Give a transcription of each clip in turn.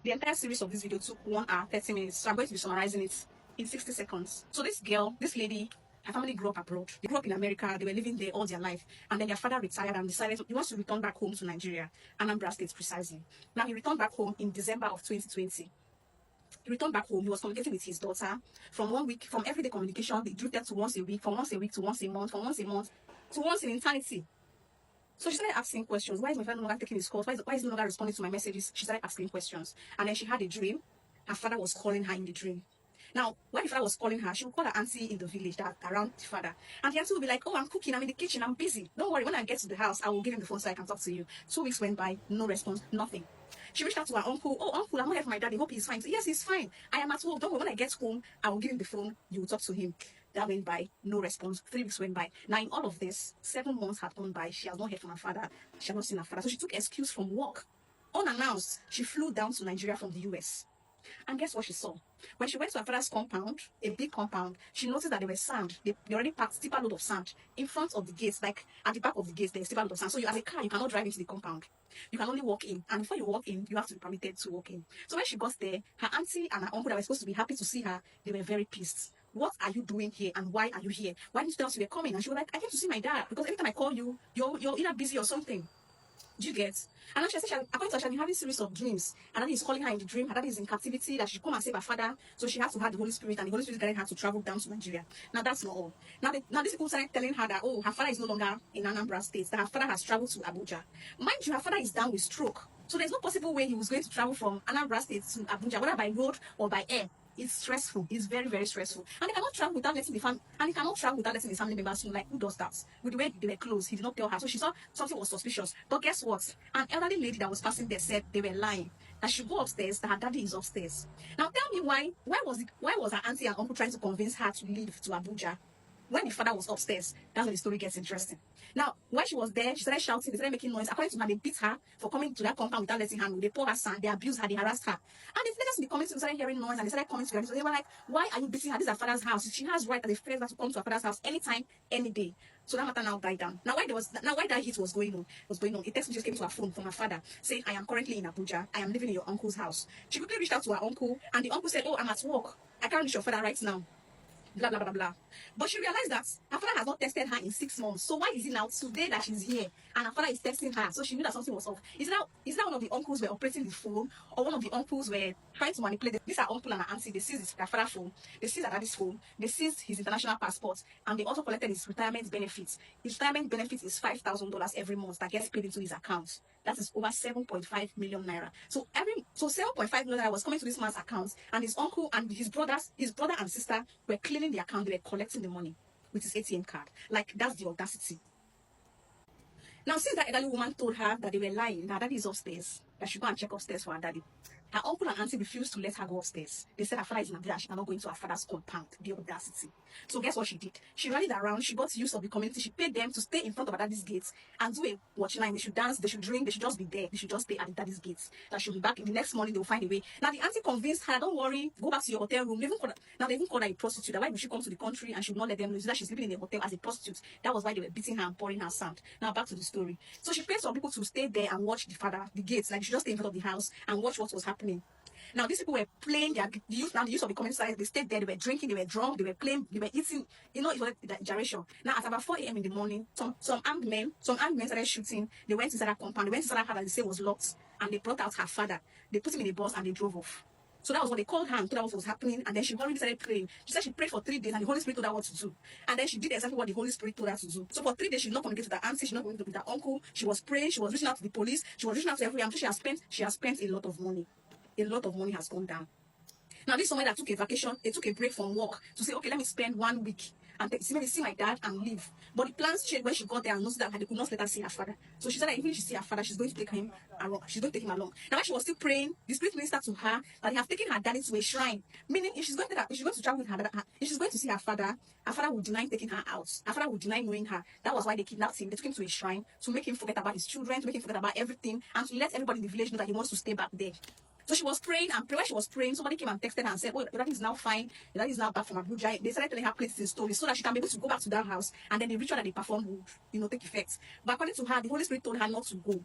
The entire series of this video took 1 hour, 30 minutes. So I'm going to be summarizing it in 60 seconds. So this girl, this lady, her family grew up abroad. They grew up in America. They were living there all their life. And then their father retired and decided he wants to return back home to Nigeria, Anambra State precisely. Now he returned back home in December of 2020. He returned back home. He was communicating with his daughter from 1 week, from everyday communication. They drifted to once a week, from once a week to once a month, from once a month to once in eternity. So she started asking questions. Why is my father no longer taking his calls? Why is he no longer responding to my messages? She started asking questions. And then she had a dream. Her father was calling her in the dream. Now, when the father was calling her, she would call her auntie in the village that around the father. And the auntie would be like, oh, I'm cooking, I'm in the kitchen, I'm busy. Don't worry, when I get to the house, I will give him the phone so I can talk to you. 2 weeks went by, no response, nothing. She reached out to her uncle. Oh, uncle, I'm not here for my daddy. Hope he's fine. So, yes, he's fine. I am at home. Don't worry, when I get home, I will give him the phone. You will talk to him. That went by, no response. 3 weeks went by. Now, in all of this, 7 months had gone by. She has not heard from her father. She has not seen her father. So she took excuse from work. Unannounced, she flew down to Nigeria from the US. And guess what she saw? When she went to her father's compound, a big compound, she noticed that there was sand. They already packed steeper load of sand in front of the gates, like at the back of the gates, there's steeper load of sand. So you, as a car, you cannot drive into the compound. You can only walk in. And before you walk in, you have to be permitted to walk in. So when she got there, her auntie and her uncle that were supposed to be happy to see her, they were very pissed. What are you doing here and why are you here? Why didn't you tell us you were coming? And she was like, I came to see my dad because every time I call you, you're either busy or something. Do you get? And then she said, according to her, she's having a series of dreams. And daddy is calling her in the dream. Her daddy is in captivity, that she should come and save her father. So she has to have the Holy Spirit, and the Holy Spirit guided her to travel down to Nigeria. Now that's not all. Now these people started telling her that, oh, her father is no longer in Anambra State, that her father has traveled to Abuja. Mind you, her father is down with stroke. So there's no possible way he was going to travel from Anambra State to Abuja, whether by road or by air. It's stressful. It's very, very stressful. And he cannot travel without letting the family, and he cannot travel without letting his family members know. Like, who does that? With the way they were close, he did not tell her. So she saw something was suspicious. But guess what? An elderly lady that was passing there said they were lying. That she go upstairs, that her daddy is upstairs. Now tell me why was her auntie and uncle trying to convince her to leave to Abuja? When the father was upstairs, that's when the story gets interesting. Now, when she was there, she started shouting, they started making noise. According to her, they beat her for coming to that compound without letting her know. They poured her sand, they abused her, they harassed her. And the villagers in the community started hearing noise and they started coming to her. So they were like, why are you beating her? This is her father's house. She has right as a friend to come to her father's house anytime, any day. So that matter now died down. Now why that hit was going on, a text just came to her phone from her father saying, I am currently in Abuja. I am living in your uncle's house. She quickly reached out to her uncle and the uncle said, oh, I'm at work. I can't reach your father right now. Blah blah blah blah. But she realized that her father has not tested her in 6 months. So why is it now today that she's here and her father is testing her? So she knew that something was off. Is that one of the uncles were operating the phone, or one of the uncles were trying to manipulate this? Are uncle and her auntie. They seized their father's phone, they seized her daddy's phone, they seized his international passport, and they also collected his retirement benefits. His retirement benefit is $5,000 every month that gets paid into his account. That is over 7.5 million naira. So 7.5 million naira was coming to this man's account, and his uncle and his brother and sister were cleaning the account. They were collecting the money with his ATM card. Like, that's the audacity. Now, since that elderly woman told her that they were lying, that daddy is upstairs, that she go and check upstairs for her daddy, her uncle and auntie refused to let her go upstairs. They said her father is in Nigeria, she cannot go into her father's compound. The audacity. So guess what she did? She rallied around, she got use of the community, she paid them to stay in front of her daddy's gates and do a watch line. They should dance, they should drink, they should just be there. They should just stay at the daddy's gates. That she'll be back in the next morning, they'll find a way. Now the auntie convinced her, don't worry, go back to your hotel room. They even called her a prostitute. That why would she come to the country and she would not let them know that she's living in a hotel as a prostitute? That was why they were beating her and pouring her sand. Now back to the story. So she paid some people to stay there and watch the gates. Like, she just stay in front of the house and watch what was happening. Now these people were playing the use of the community side. They stayed there, they were drinking, they were drunk, they were playing, they were eating, it was the gyration. Now at about 4 a.m. in the morning, some armed men started shooting. They went inside her compound, they went inside her house and the safe was locked, and they brought out her father. They put him in a bus and they drove off. So that was what they called her and told her what was happening. And then she already started praying. She said she prayed for 3 days and the Holy Spirit told her what to do. And then she did exactly what the Holy Spirit told her to do. So for 3 days, she did not communicate with her auntie, she did not communicate with her uncle. She was praying, she was reaching out to the police, she was reaching out to everyone. So she has spent a lot of money. A lot of money has gone down. Now, this is someone that took a vacation, they took a break from work to say, okay, let me spend 1 week and maybe see my dad and leave. But the plans changed when she got there and noticed that they could not let her see her father. So she said that even if she see her father, she's going to take him along. She's going to take him along. Now, when she was still praying, the spirit ministered to her that they have taken her daddy to a shrine. Meaning, if she's going to travel with her, if she's going to see her father would deny taking her out. Her father would deny knowing her. That was why they kidnapped him. They took him to a shrine to make him forget about his children, to make him forget about everything, and to let everybody in the village know that he wants to stay back there. So she was praying, and when she was praying, somebody came and texted her and said, oh, your daddy is now fine, your daddy is now back from Abuja. They started telling her places stories so that she can be able to go back to that house, and then the ritual that they performed would, take effect. But according to her, the Holy Spirit told her not to go.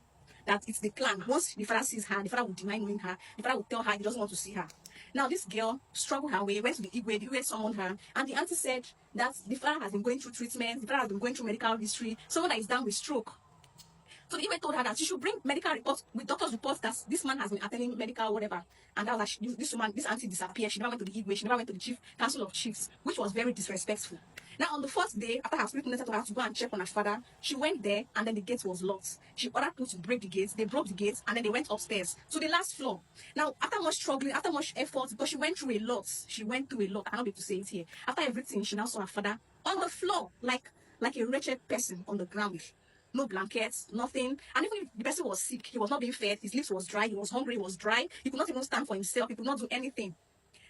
that it's the plan. Once the father sees her, the father will deny knowing her. The father will tell her he doesn't want to see her. Now, this girl struggled her way, went to the Igwe summoned her, and the auntie said that the father has been going through treatment, the father has been going through medical history, someone that is down with stroke. So the Igwe told her that she should bring medical reports with doctor's reports that this man has been attending medical whatever. And that was like this woman, this auntie disappeared. She never went to the Igwe, she never went to the chief council of chiefs, which was very disrespectful. Now on the first day, after her spirit minister told her to go and check on her father, she went there and then the gate was locked. She ordered people to break the gates, they broke the gates, and then they went upstairs to the last floor. Now, after much struggling, after much effort, because she went through a lot, I cannot be able to say it here. After everything, she now saw her father on the floor, like a wretched person on the ground. No blankets, nothing. And even if the person was sick, he was not being fed, his lips was dry, he was hungry, he was dry, he could not even stand for himself, he could not do anything.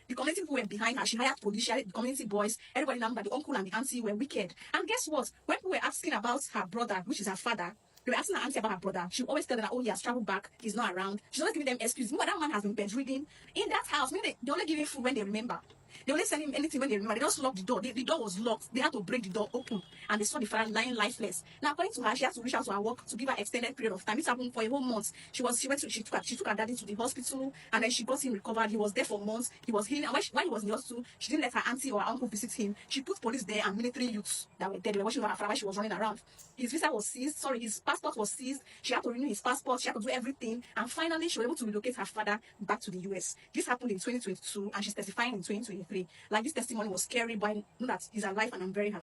The community people were behind her. She hired police, she hired the community boys. Everybody knew that the uncle and the auntie were wicked. And guess what? When people were asking about her brother, which is her father, they were asking her auntie about her brother. She would always tell them that, oh, he has traveled back, he's not around. She's always giving them excuses. Meanwhile, that man has been bedridden in that house. Meaning they only give him food when they remember. They only send him anything when they remember. They just lock the door. The door was locked. They had to break the door open. And they saw the father lying lifeless. Now, according to her, she had to reach out to her work to give her extended period of time. This happened for a whole month. She took her daddy to the hospital, and then she got him recovered. He was there for months. He was healing. And when he was in the hospital, she didn't let her auntie or her uncle visit him. She put police there and military youths that were there. They were watching over her father while she was running around. His visa was seized. Sorry, his passport was seized. She had to renew his passport. She had to do everything. And finally, she was able to relocate her father back to the US. This happened in 2022, and she's testifying in 2023. Like, this testimony was scary, but I know that he's alive, and I'm very happy.